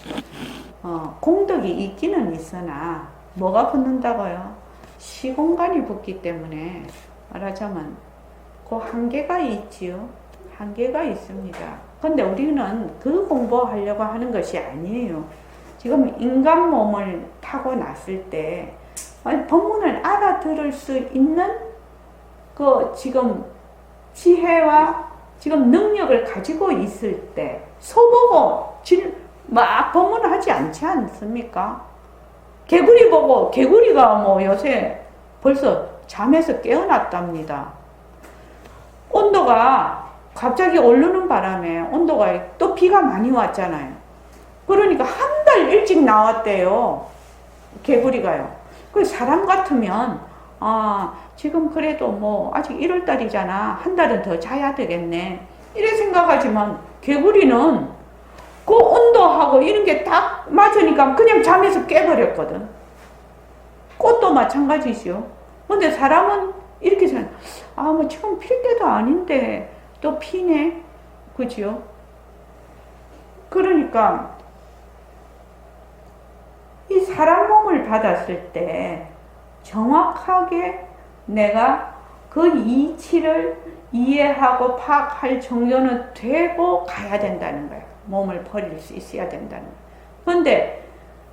Speaker 1: 공덕이 있기는 있으나 뭐가 붙는다고요? 시공간이 붙기 때문에 말하자면 그 한계가 있지요. 한계가 있습니다. 근데 우리는 그 공부하려고 하는 것이 아니에요. 지금 인간 몸을 타고났을 때 법문을 알아들을 수 있는 그 지금 지혜와 지금 능력을 가지고 있을 때 소보고 막 법문을 하지 않지 않습니까? 개구리 보고 개구리가 뭐 요새 벌써 잠에서 깨어났답니다. 온도가 갑자기 오르는 바람에 온도가 또 비가 많이 왔잖아요. 그러니까 한 달 일찍 나왔대요. 개구리가요. 그 사람 같으면 지금 그래도 뭐 아직 1월 달이잖아. 한 달은 더 자야 되겠네. 이래 생각하지만 개구리는 그 온도하고 이런 게 딱 맞으니까 그냥 잠에서 깨버렸거든. 꽃도 마찬가지죠. 근데 사람은 이렇게 생각, 뭐 지금 필 때도 아닌데 또 피네. 그죠? 그러니까 이 사람 몸을 받았을 때 정확하게 내가 그 이치를 이해하고 파악할 정도는 되고 가야 된다는 거예요. 몸을 버릴 수 있어야 된다는 거예요. 그런데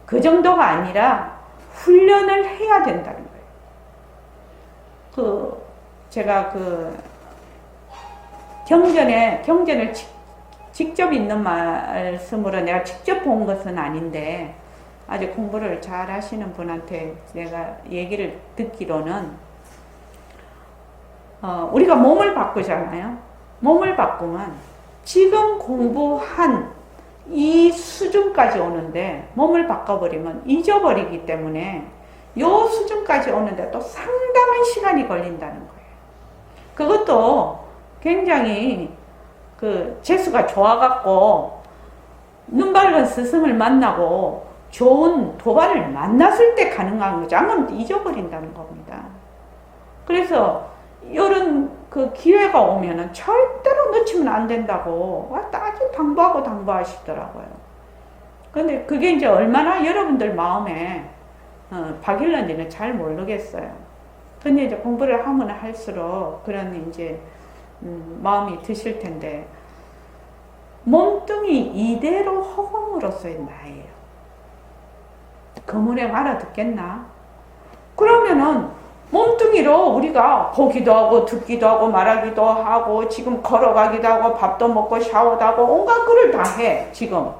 Speaker 1: 그 정도가 아니라 훈련을 해야 된다는 거예요. 제가 경전을 직접 있는 말씀으로 내가 직접 본 것은 아닌데 아주 공부를 잘 하시는 분한테 내가 얘기를 듣기로는 우리가 몸을 바꾸잖아요. 몸을 바꾸면 지금 공부한 이 수준까지 오는데 몸을 바꿔버리면 잊어버리기 때문에 요 수준까지 오는데 또 상당한 시간이 걸린다는 거예요. 그것도 굉장히 재수가 좋아갖고 눈 밝은 스승을 만나고 좋은 도반을 만났을 때 가능한 거죠. 안 그러면 잊어버린다는 겁니다. 그래서 이런 기회가 오면은 절대로 놓치면 안 된다고 아주 당부하시더라고요. 근데 그게 이제 얼마나 여러분들 마음에 박일런지는 잘 모르겠어요. 근데 이제 공부를 하면 할수록 그런 이제 마음이 드실 텐데 몸뚱이 이대로 허공으로서의 나예요. 거문행 알아듣겠나? 그러면은 몸뚱이로 우리가 보기도 하고 듣기도 하고 말하기도 하고 지금 걸어가기도 하고 밥도 먹고 샤워도 하고 온갖 거를 다 해. 지금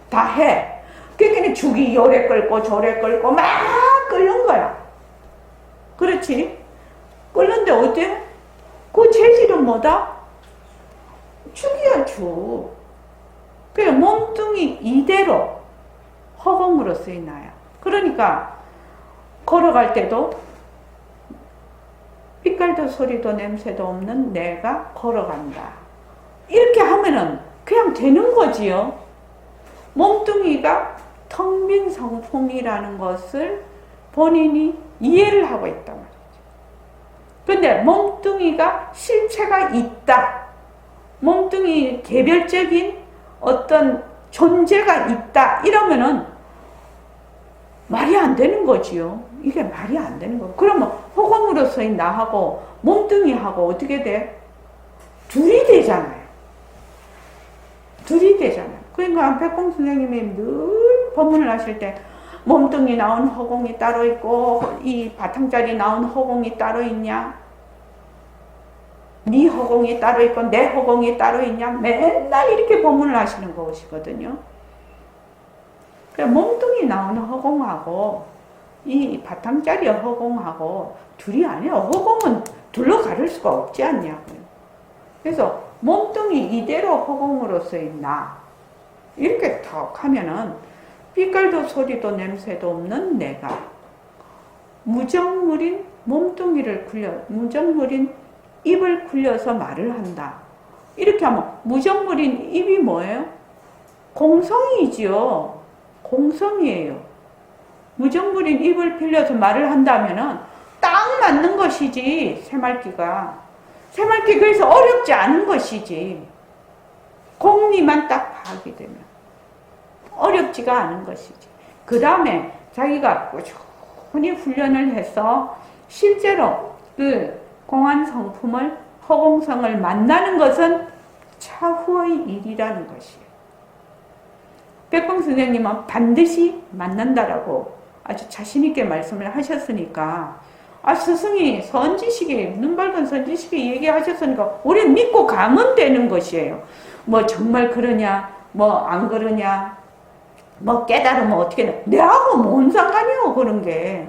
Speaker 1: 다 해. 그러니까 죽이 요래 끓고 저래 끓고 막 끓는 거야. 그렇지? 끓는데 어때? 그 재질은 뭐다? 죽이야 죽. 그래 몸뚱이 이대로 허공으로 쓰이나요. 그러니까 걸어갈 때도 빛깔도 소리도 냄새도 없는 내가 걸어간다. 이렇게 하면은 그냥 되는 거지요. 몸뚱이가 텅 빈 성품이라는 것을 본인이 이해를 하고 있단 말이죠. 근데 몸뚱이가 실체가 있다. 몸뚱이 개별적인 어떤 존재가 있다. 이러면은 말이 안 되는 거지요. 이게 말이 안 되는 거예요. 그러면 허공으로서의 나하고 몸뚱이하고 어떻게 돼? 둘이 되잖아요. 둘이 되잖아요. 그러니까 백공 선생님이 늘 법문을 하실 때 몸뚱이 나온 허공이 따로 있고 이 바탕자리 나온 허공이 따로 있냐? 네 허공이 따로 있고 내 허공이 따로 있냐? 맨날 이렇게 법문을 하시는 것이거든요. 몸뚱이 나오는 허공하고 이 바탕자리 허공하고 둘이 아니에요. 허공은 둘러가릴 수가 없지 않냐고요. 그래서 몸뚱이 이대로 허공으로서의 나 이렇게 턱 하면은 빛깔도 소리도 냄새도 없는 내가 무정물인 몸뚱이를 무정물인 입을 굴려서 말을 한다. 이렇게 하면 무정물인 입이 뭐예요? 공성이지요. 공성이에요. 무정물인 입을 빌려서 말을 한다면은 딱 맞는 것이지. 새말기가 그래서 어렵지 않은 것이지. 공리만 딱 파악이 되면 어렵지가 않은 것이지. 그 다음에 자기가 꾸준히 훈련을 해서 실제로 그 공안 성품을 허공성을 만나는 것은 차후의 일이라는 것이에요. 백봉 선생님은 반드시 만난다라고 아주 자신있게 말씀을 하셨으니까 스승이 선지식에 눈 밝은 선지식에 얘기하셨으니까 우리 믿고 가면 되는 것이에요. 뭐 정말 그러냐 뭐 안 그러냐 뭐 깨달으면 어떻게 돼. 내하고 뭔 상관이요 그런 게.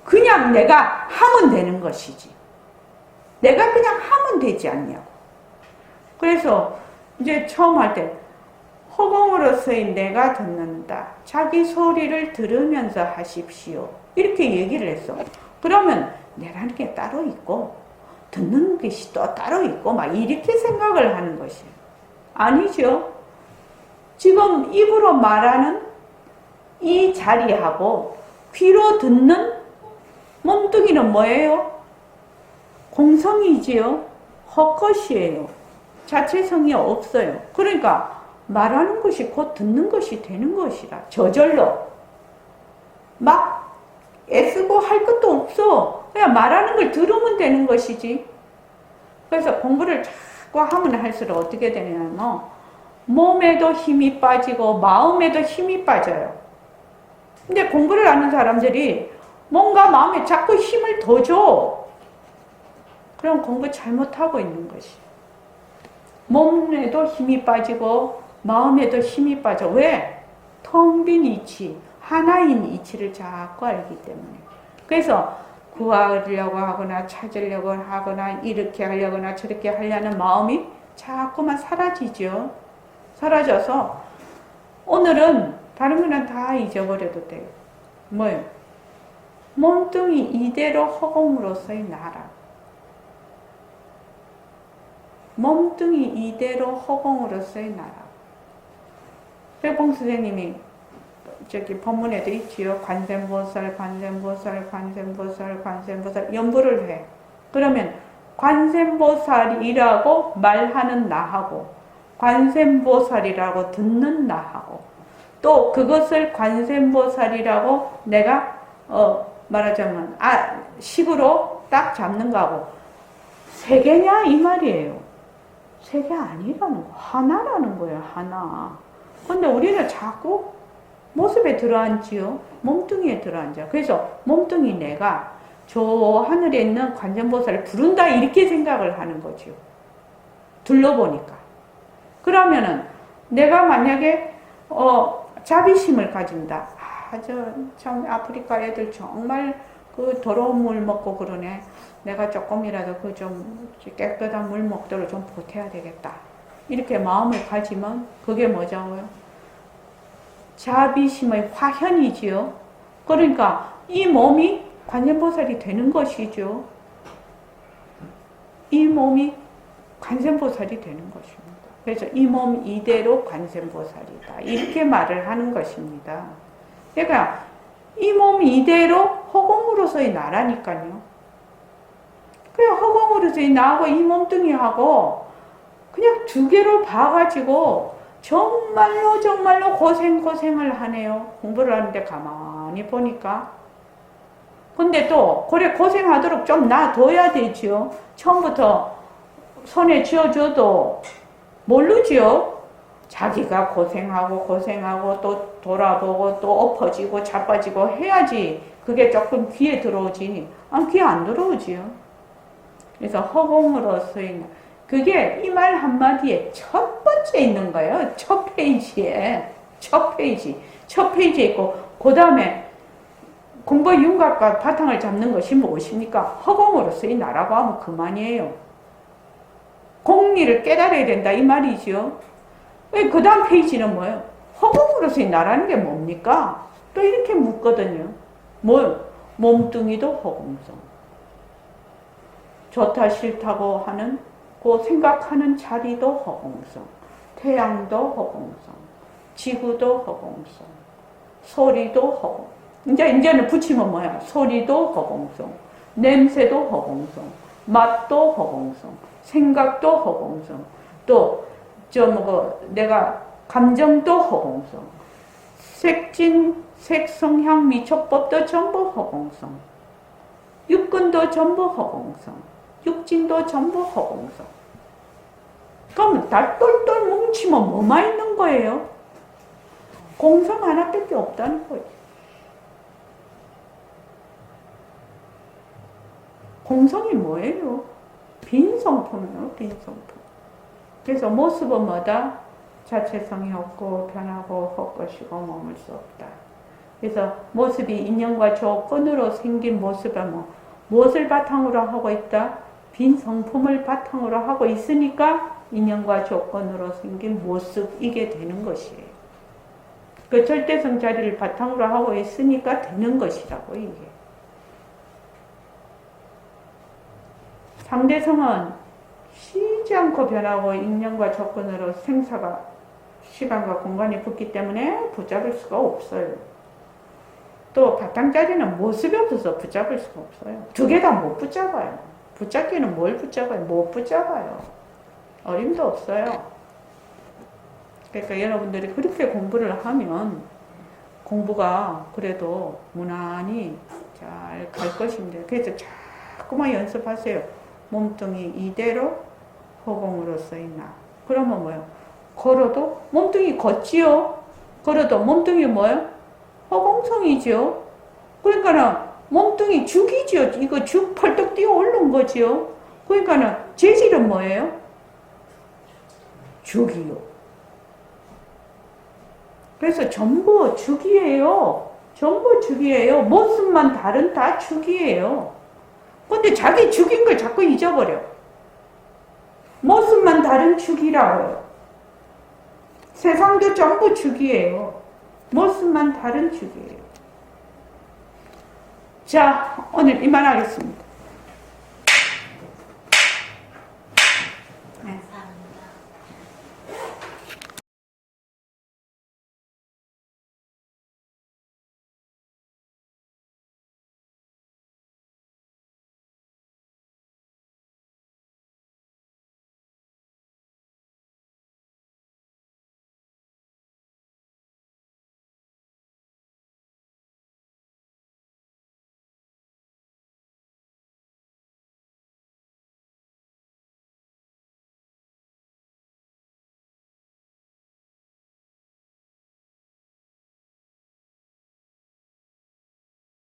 Speaker 1: 그냥 내가 하면 되는 것이지. 내가 그냥 하면 되지 않냐고. 그래서 이제 처음 할 때 허공으로서의 내가 듣는다. 자기 소리를 들으면서 하십시오. 이렇게 얘기를 했어. 그러면 내라는 게 따로 있고 듣는 것이 또 따로 있고 막 이렇게 생각을 하는 것이에요. 아니죠. 지금 입으로 말하는 이 자리하고 귀로 듣는 몸뚱이는 뭐예요? 공성이지요. 헛것이에요. 자체성이 없어요. 그러니까 말하는 것이 곧 듣는 것이 되는 것이라. 저절로. 막 애쓰고 할 것도 없어. 그냥 말하는 걸 들으면 되는 것이지. 그래서 공부를 자꾸 하면 할수록 어떻게 되냐면 몸에도 힘이 빠지고 마음에도 힘이 빠져요. 근데 공부를 하는 사람들이 뭔가 마음에 자꾸 힘을 더 줘. 그럼 공부 잘못하고 있는 것이. 몸에도 힘이 빠지고 마음에도 힘이 빠져. 왜? 텅 빈 이치, 하나인 이치를 자꾸 알기 때문에. 그래서 구하려고 하거나 찾으려고 하거나 이렇게 하려거나 저렇게 하려는 마음이 자꾸만 사라지죠. 사라져서 오늘은 다른 거는 다 잊어버려도 돼요. 뭐예요? 몸뚱이 이대로 허공으로서의 나라. 몸뚱이 이대로 허공으로서의 나라. 백봉 선생님이 저기 법문에도 있지요. 관세음보살, 관세음보살, 관세음보살, 관세음보살 연부를 해. 그러면 관세음보살이라고 말하는 나하고 관세음보살이라고 듣는 나하고 또 그것을 관세음보살이라고 내가 말하자면 식으로 딱 잡는 거하고 세 개냐 이 말이에요. 세 개 아니라는 거. 하나라는 거예요. 하나. 근데 우리는 자꾸 모습에 들어앉지요. 몸뚱이에 들어앉아. 그래서 몸뚱이 내가 저 하늘에 있는 관세음보살을 부른다 이렇게 생각을 하는 거죠. 둘러보니까. 그러면은 내가 만약에 자비심을 가진다. 참 아프리카 애들 정말 그 더러운 물 먹고 그러네. 내가 조금이라도 그 좀 깨끗한 물 먹도록 좀 보태야 되겠다. 이렇게 마음을 가지면 그게 뭐냐고요? 자비심의 화현이지요. 그러니까 이 몸이 관세음보살이 되는 것이죠. 이 몸이 관세음보살이 되는 것입니다. 그래서 이 몸 이대로 관세음보살이다. 이렇게 말을 하는 것입니다. 그러니까 이 몸 이대로 허공으로서의 나라니까요. 그 허공으로서의 나하고 이 몸뚱이하고 그냥 두 개로 봐가지고 정말로 고생을 하네요. 공부를 하는데 가만히 보니까. 근데 또 그래 고생하도록 좀 놔둬야 되지요. 처음부터 손에 쥐어줘도 모르지요. 자기가 고생하고 또 돌아보고 또 엎어지고 자빠지고 해야지 그게 조금 귀에 들어오지. 귀에 안 들어오지요. 그래서 허공으로서의 그게 이 말 한마디에 첫 번째 있는 거예요. 첫 페이지에 있고 그 다음에 공부 윤곽과 바탕을 잡는 것이 무엇입니까? 허공으로서의 나라고 하면 그만이에요. 공리를 깨달아야 된다 이 말이죠. 그 다음 페이지는 뭐예요? 허공으로서의 나라는 게 뭡니까? 또 이렇게 묻거든요. 뭘? 몸뚱이도 허공성. 좋다 싫다고 하는 그 생각하는 자리도 허공성. 태양도 허공성. 지구도 허공성. 소리도 허공. 이제는 붙이면 뭐야? 소리도 허공성. 냄새도 허공성. 맛도 허공성. 생각도 허공성. 또 내가 감정도 허공성. 색진, 색성향, 미촉법도 전부 허공성. 육근도 전부 허공성. 육진도 전부 허공성. 그러면 다 똘똘 뭉치면 뭐만 있는 거예요? 공성 하나밖에 없다는 거예요. 공성이 뭐예요? 빈성품이에요, 빈성품. 그래서 모습은 뭐다? 자체성이 없고 변하고 헛것이고 머물 수 없다. 그래서 모습이 인연과 조건으로 생긴 모습은 무엇을 바탕으로 하고 있다? 빈성품을 바탕으로 하고 있으니까 인연과 조건으로 생긴 모습이게 되는 것이에요. 그 절대성 자리를 바탕으로 하고 있으니까 되는 것이라고 이게. 상대성은 쉬지 않고 변하고 인연과 조건으로 생사가 시간과 공간이 붙기 때문에 붙잡을 수가 없어요. 또 바탕자리는 모습이 없어서 붙잡을 수가 없어요. 두 개 다 못 붙잡아요. 붙잡기는 뭘 붙잡아요? 못 붙잡아요. 어림도 없어요. 그러니까 여러분들이 그렇게 공부를 하면 공부가 그래도 무난히 잘 갈 것입니다. 그래서 자꾸만 연습하세요. 몸뚱이 이대로 허공으로서의 나. 그러면 뭐예요? 걸어도 몸뚱이 걷지요. 걸어도 몸뚱이 뭐예요? 허공성이죠. 그러니까는 몸뚱이 죽이죠. 이거 죽 펄떡 뛰어 오른 거죠. 그러니까는 재질은 뭐예요? 죽이요. 그래서 전부 죽이에요. 전부 죽이에요. 모습만 다른 다 죽이에요. 근데 자기 죽인 걸 자꾸 잊어버려. 모습만 다른 죽이라고요. 세상도 전부 죽이에요. 모습만 다른 죽이에요. 자, 오늘 이만하겠습니다.